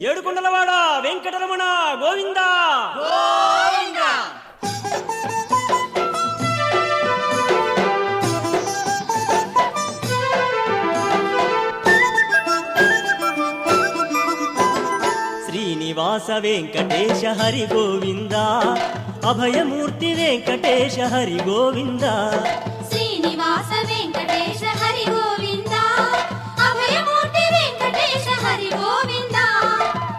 ఏడుకొండలవాడ వెంకటరమణ గోవింద గోవింద. శ్రీనివాస వెంకటేశ హరి గోవింద అభయమూర్తి వెంకటేశ హరి గోవింద శ్రీనివాస వెంకటేశ హరి గోవింద అభయమూర్తి వెంకటేశ హరి గోవింద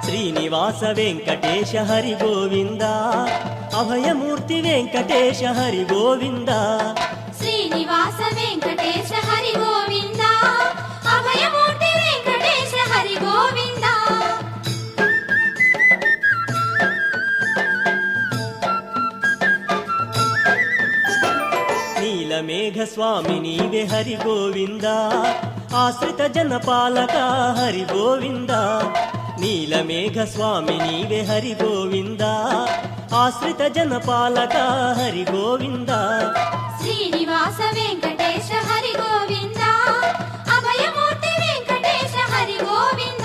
శ్రీనివాస వెంకటేశ హరి గోవింద అభయమూర్తి వెంకటేశ హరి గోవింద శ్రీనివాస వెంకటేశ హరి గోవింద అభయమూర్తి వెంకటేశ హరి గోవింద నీలమేఘ స్వామి నీవే హరి గోవింద ఆశ్రిత జనపాలక హరి గోవింద నీలమేఘ స్వామి నీవే హరి గోవింద ఆశ్రిత జనపాలక హరి గోవింద శ్రీనివాస వెంకటేశ హరి గోవింద అభయమూర్తి వెంకటేశ హరి గోవింద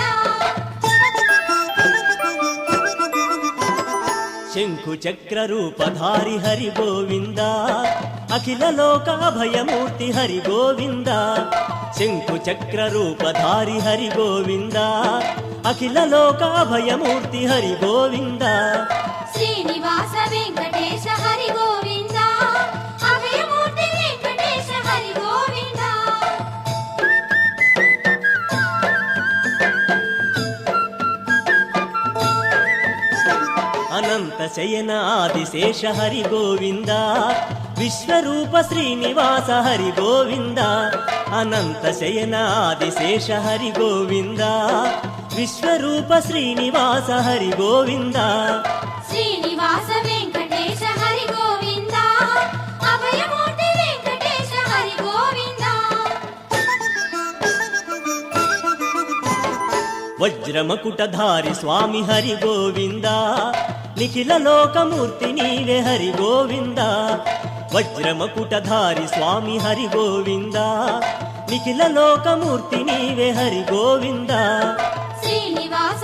శంఖు చక్ర రూపధారి హరి గోవింద అఖిల లోక అభయమూర్తి హరి గోవింద శంఖు చక్ర రూపధారి హరి గోవింద అఖిల లోక అభయమూర్తి హరి గోవింద శ్రీనివాస వెంకటేశ హరి గోవింద అభయమూర్తి వెంకటేశ హరి గోవింద అనంత శయన ఆదిశేష హరి గోవింద విశ్వరూప శ్రీనివాస హరి గోవింద అనంత శయన ఆదిశేష హరి గోవింద విశ్వరూప శ్రీనివాస హరి గోవింద శ్రీనివాస వెంకటేశ హరి గోవింద అభయమూర్తి వెంకటేశ హరి గోవింద వజ్రమకుటధారి స్వామి హరి గోవింద నిఖిల లోకమూర్తి నీవే హరి గోవింద వజ్రమకుటధారి స్వామి హరి గోవింద నిఖిల లోకమూర్తి నీవే హరి గోవింద శ్రీనివాస